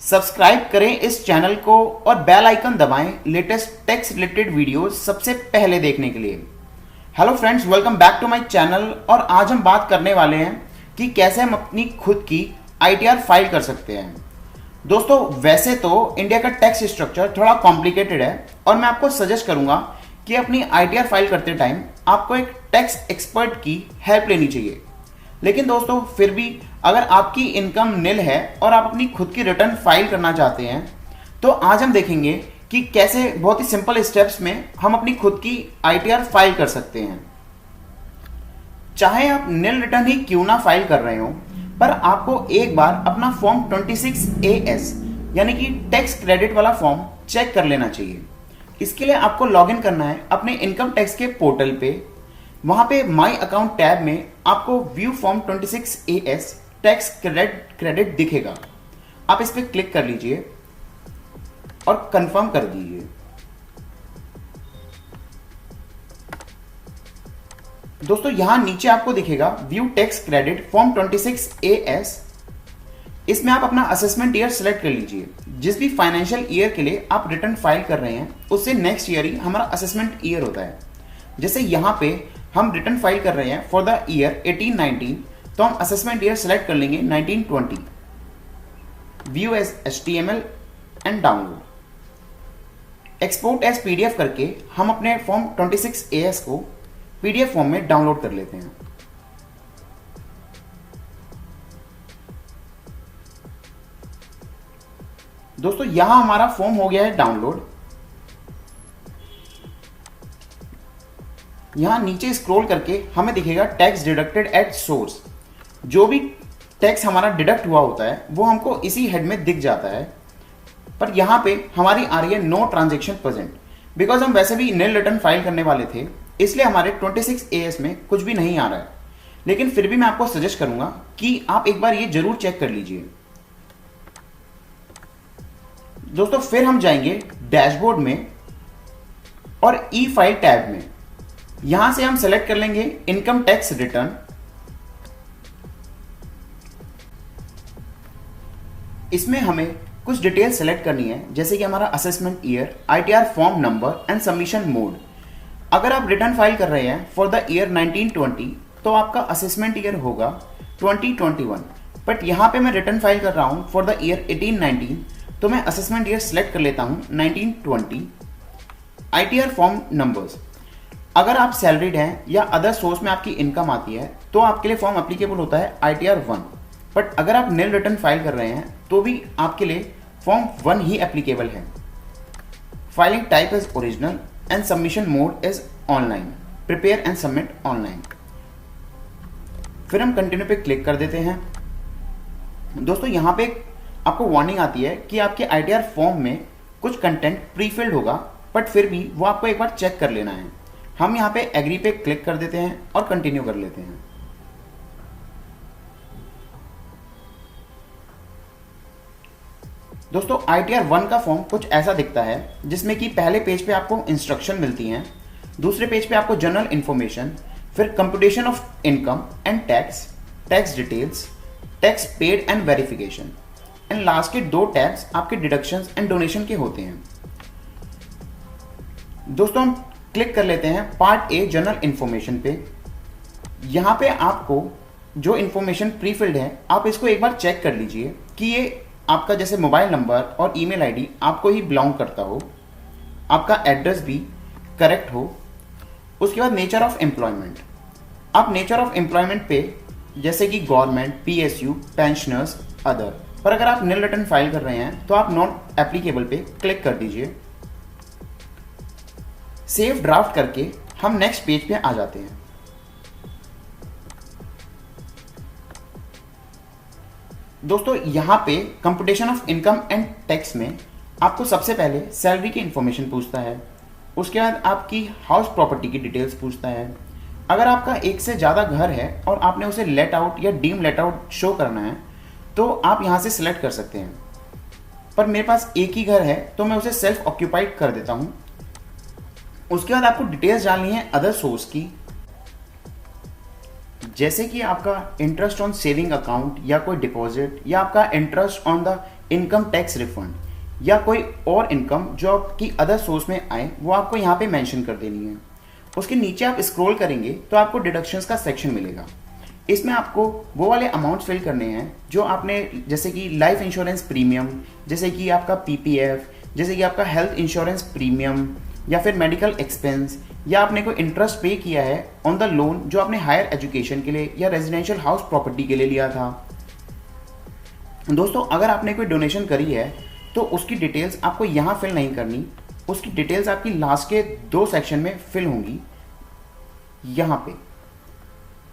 Subscribe करें इस channel को और बेल आइकन दबाएं लेटेस्ट टैक्स रिलेटेड वीडियोस सबसे पहले देखने के लिए। Hello friends, welcome back to my channel. और आज हम बात करने वाले हैं कि कैसे हम अपनी खुद की आईटीआर फाइल कर सकते हैं। दोस्तों, वैसे तो इंडिया का टैक्स स्ट्रक्चर थोड़ा कॉम्प्लिकेटेड है और मैं आपको सजेस्ट करूंगा कि अपनी आईटीआर फाइल करते टाइम आपको एक टैक्स एक्सपर्ट की हेल्प लेनी चाहिए। लेकिन दोस्तों, फिर भी अगर आपकी इनकम निल है और आप अपनी खुद की रिटर्न फाइल करना चाहते हैं, तो आज हम देखेंगे कि कैसे बहुत ही सिंपल स्टेप्स में हम अपनी खुद की आईटीआर फाइल कर सकते हैं। चाहे आप निल रिटर्न ही क्यों ना फाइल कर रहे हो, पर आपको एक बार अपना फॉर्म 26AS यानी कि टैक्स क्रेडिट वाला फॉर्म चेक कर लेना चाहिए। इसके लिए आपको लॉगिन करना है अपने इनकम टैक्स के पोर्टल पे। वहां पे माई अकाउंट टैब में आपको view form 26AS tax credit दिखेगा। आप इस पर क्लिक कर लीजिए और कंफर्म कर दीजिए। दोस्तों, यहां नीचे आपको दिखेगा view tax credit form 26AS। इसमें आप अपना असेसमेंट ईयर सेलेक्ट कर लीजिए। जिस भी फाइनेंशियल ईयर के लिए आप रिटर्न फाइल कर रहे हैं, उससे नेक्स्ट ईयर ही हमारा असेसमेंट ईयर होता है। जैसे यहां पे हम रिटर्न फाइल कर रहे हैं फॉर द ईयर 18-19, तो हम असेसमेंट ईयर सेलेक्ट कर लेंगे 19-20। View as HTML and download. Export as PDF करके हम अपने फॉर्म 26AS को PDF फॉर्म में डाउनलोड कर लेते हैं। दोस्तों, यहां हमारा फॉर्म हो गया है डाउनलोड। यहां नीचे स्क्रॉल करके हमें दिखेगा टैक्स डिडक्टेड एट सोर्स। जो भी टैक्स हमारा डिडक्ट हुआ होता है वो हमको इसी हेड में दिख जाता है। पर यहां पे हमारी आ रही है नो ट्रांजेक्शन प्रेजेंट, बिकॉज हम वैसे भी निल रिटर्न फाइल करने वाले थे, इसलिए हमारे 26AS में कुछ भी नहीं आ रहा है। लेकिन फिर भी मैं आपको सजेस्ट करूंगा कि आप एक बार ये जरूर चेक कर लीजिए। दोस्तों, फिर हम जाएंगे डैशबोर्ड में और ई फाइल टैब में। यहां से हम सेलेक्ट कर लेंगे इनकम टैक्स रिटर्न। इसमें हमें कुछ डिटेल सेलेक्ट करनी है, जैसे कि हमारा assessment year, ITR form number and submission mode. अगर आप रिटर्न फाइल कर रहे हैं फॉर द ईयर 19-20, तो आपका असेसमेंट ईयर होगा 2021। बट यहां पे मैं रिटर्न फाइल कर रहा हूं फॉर द ईयर 18-19, तो मैं असेसमेंट ईयर सेलेक्ट कर लेता हूं 19-20। ITR form numbers. अगर आप सैलरीड हैं या अदर सोर्स में आपकी इनकम आती है, तो आपके लिए फॉर्म एप्लीकेबल होता है ITR 1। बट अगर आप निल रिटर्न फाइल कर रहे हैं, तो भी आपके लिए फॉर्म 1 ही एप्लीकेबल है। Filing type is original and submission mode is online. Prepare and submit online. फिर हम कंटिन्यू पे क्लिक कर देते हैं। दोस्तों, यहाँ पे आपको वार्निंग आती है कि आपके ITR फॉर्म में कुछ कंटेंट प्री फिल्ड होगा, बट फिर भी वो आपको एक बार चेक कर लेना है। हम यहाँ पे एग्री पे क्लिक कर देते हैं और कंटिन्यू कर लेते हैं। दोस्तों, ITR 1 का फॉर्म कुछ ऐसा दिखता है, जिसमें कि पहले पेज पे आपको इंस्ट्रक्शन मिलती हैं, दूसरे पेज पे आपको जनरल इन्फॉर्मेशन, फिर computation of income and tax, tax details, tax paid and verification, and last के 2 टैब्स आपके डिडक्शंस एंड डोनेशन के होते हैं। दोस्तों, हम क्लिक कर लेते हैं पार्ट A जनरल इन्फॉर्मेशन पे। यहां पे आपको जो इन्फॉर्मेशन प्री फिल्ड है, आप इसको एक बार चेक कर लीजिए कि ये आपका जैसे मोबाइल नंबर और ईमेल आईडी आपको ही बिलोंग करता हो, आपका एड्रेस भी करेक्ट हो। उसके बाद नेचर ऑफ एम्प्लॉयमेंट। आप नेचर ऑफ एम्प्लॉयमेंट पे जैसे कि गवर्नमेंट, PSU, पेंशनर्स, अदर। पर अगर आप निल रिटर्न फाइल कर रहे हैं, तो आप नॉट एप्लीकेबल पे क्लिक कर दीजिए। सेव ड्राफ्ट करके हम नेक्स्ट पेज पे आ जाते हैं। दोस्तों, यहां पे computation of income and tax में आपको सबसे पहले सैलरी की इंफॉर्मेशन पूछता है। उसके बाद आपकी हाउस प्रॉपर्टी की डिटेल्स पूछता है। अगर आपका एक से ज़्यादा घर है और आपने उसे लेट आउट या डीम लेट आउट शो करना है, तो आप यहां से सिलेक्ट कर सकते हैं। पर मेरे पास एक ही घर है, तो मैं उसे सेल्फ ऑक्यूपाइड कर देता हूं। उसके बाद आपको डिटेल्स डालनी है अदर सोर्स की, जैसे कि आपका इंटरेस्ट ऑन सेविंग अकाउंट या कोई डिपॉजिट, या आपका interest on the income tax refund या कोई और इनकम जो आपकी अदर सोर्स में आए वो आपको यहाँ पे मेंशन कर देनी है। उसके नीचे आप स्क्रॉल करेंगे तो आपको डिडक्शंस का सेक्शन मिलेगा। इसमें आपको वो वाले अमाउंट्स फिल करने हैं जो आपने, जैसे कि लाइफ इंश्योरेंस प्रीमियम, जैसे कि आपका पीपीएफ, जैसे कि आपका हेल्थ इंश्योरेंस प्रीमियम, या फिर मेडिकल एक्सपेंस, या आपने कोई इंटरेस्ट पे किया है ऑन द लोन जो आपने हायर एजुकेशन के लिए या रेजिडेंशियल हाउस प्रॉपर्टी के लिए लिया था। दोस्तों अगर आपने कोई डोनेशन करी है तो उसकी डिटेल्स आपको यहाँ फिल नहीं करनी, उसकी डिटेल्स आपकी लास्ट के 2 सेक्शन में फिल होंगी यहाँ पे।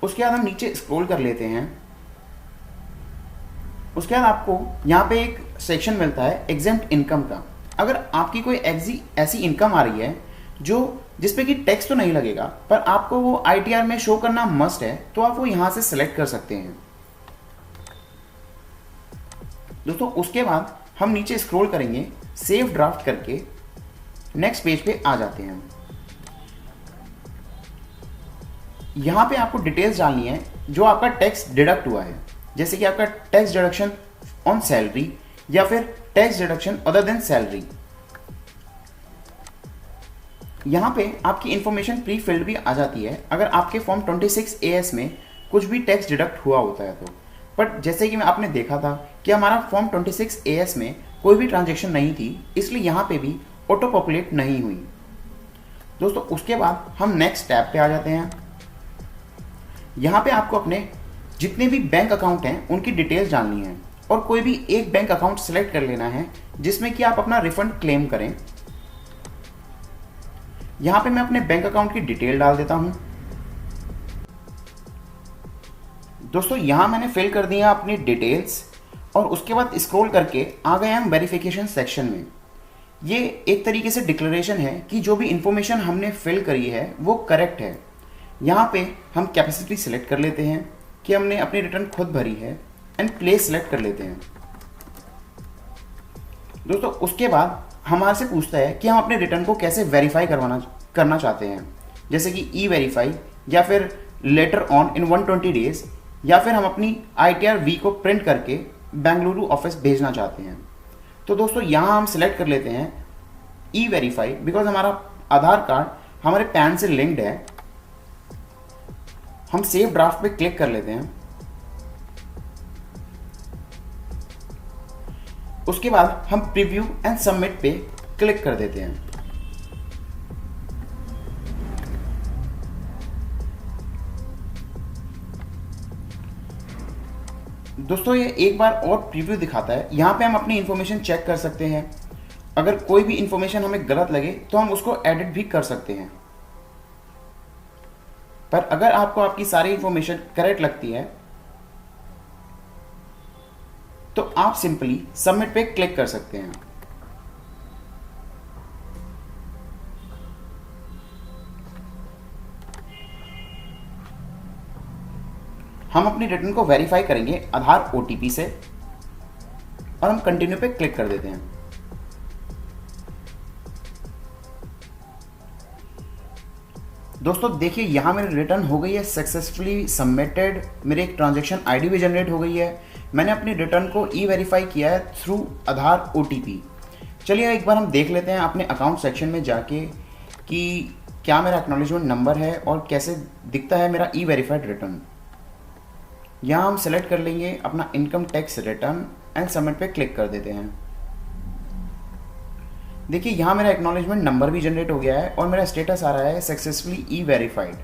उसके बाद हम नीचे स्क्रॉल कर लेते हैं। उसके बाद आपको यहाँ पे एक सेक्शन मिलता है एग्जेम्प्ट इनकम का। अगर आपकी कोई ऐसी इनकम आ रही है जो जिसपे कि टैक्स तो नहीं लगेगा पर आपको वो आईटीआर में शो करना मस्ट है, तो आप वो यहाँ से सिलेक्ट कर सकते हैं। दोस्तों उसके बाद हम नीचे स्क्रॉल करेंगे, सेव ड्राफ्ट करके नेक्स्ट पेज पे आ जाते हैं। यहाँ पे आपको डिटेल्स डालनी है जो आपका टैक्स डिडक्ट हुआ है, जैसे कि आपका टैक्स डिडक्शन ऑन सैलरी या फिर tax deduction other than salary. यहाँ पे आपकी इंफॉर्मेशन प्री फिल्ड भी आ जाती है अगर आपके फॉर्म 26 AS में कुछ भी टैक्स डिडक्ट हुआ होता है तो। बट जैसे कि आपने देखा था कि हमारा फॉर्म 26 AS में कोई भी ट्रांजेक्शन नहीं थी, इसलिए यहाँ पे भी ऑटो पॉपुलेट नहीं हुई। दोस्तों उसके बाद हम नेक्स्ट टैब पे आ जाते हैं। यहाँ पे आपको अपने जितने भी बैंक अकाउंट हैं उनकी डिटेल्स डालनी है और कोई भी एक बैंक अकाउंट सेलेक्ट कर लेना है जिसमें कि आप अपना रिफंड क्लेम करें। यहाँ पे मैं अपने बैंक अकाउंट की डिटेल डाल देता हूँ। दोस्तों यहाँ मैंने फिल कर दिया अपनी डिटेल्स और उसके बाद स्क्रॉल करके आ गए हम वेरिफिकेशन सेक्शन में। ये एक तरीके से डिक्लेरेशन है कि जो भी इंफॉर्मेशन हमने फिल करी है वो करेक्ट है। यहाँ पे हम कैपेसिटी सिलेक्ट कर लेते हैं कि हमने अपनी रिटर्न खुद भरी है एंड प्लेस सिलेक्ट कर लेते हैं। दोस्तों उसके बाद हमारे से पूछता है कि हम अपने रिटर्न को कैसे वेरीफाई करना चाहते हैं, जैसे कि ई वेरीफाई या फिर लेटर ऑन इन 120 डेज, या फिर हम अपनी ITR V को प्रिंट करके बेंगलुरु ऑफिस भेजना चाहते हैं। तो दोस्तों यहाँ हम सिलेक्ट कर लेते हैं ई वेरीफाई, बिकॉज हमारा आधार कार्ड हमारे पैन से लिंक्ड है। हम सेव ड्राफ्ट पे क्लिक कर लेते हैं। उसके बाद हम प्रीव्यू एंड सबमिट पे क्लिक कर देते हैं। दोस्तों ये एक बार और प्रीव्यू दिखाता है। यहाँ पे हम अपनी इंफॉर्मेशन चेक कर सकते हैं। अगर कोई भी इंफॉर्मेशन हमें गलत लगे तो हम उसको एडिट भी कर सकते हैं। पर अगर आपको आपकी सारी इंफॉर्मेशन करेक्ट लगती है तो आप सिंपली सबमिट पे क्लिक कर सकते हैं। हम अपनी रिटर्न को वेरीफाई करेंगे आधार OTP से और हम कंटिन्यू पे क्लिक कर देते हैं। दोस्तों देखिए यहाँ मेरी रिटर्न हो गई है सक्सेसफुली सबमिटेड। मेरी एक ट्रांजैक्शन ID भी जनरेट हो गई है। मैंने अपनी रिटर्न को ई वेरीफाई किया है थ्रू आधार OTP। चलिए एक बार हम देख लेते हैं अपने अकाउंट सेक्शन में जाके कि क्या मेरा एक्नॉलेजमेंट नंबर है और कैसे दिखता है मेरा ई वेरीफाइड रिटर्न। यहाँ हम सेलेक्ट कर लेंगे अपना income tax return and submit पे क्लिक कर देते हैं। देखिए यहाँ मेरा एक्नॉलेजमेंट नंबर भी जनरेट हो गया है और मेरा स्टेटस आ रहा है सक्सेसफुली ई वेरीफाइड।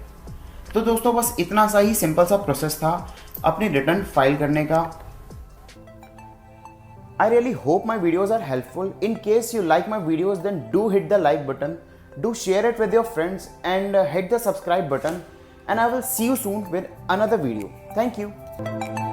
तो दोस्तों बस इतना सा ही सिंपल सा प्रोसेस था अपनी रिटर्न फाइल करने का। I really hope my videos are helpful. In case you like my videos, then do hit the like button, do share it with your friends and hit the subscribe button, and I will see you soon with another video. Thank you.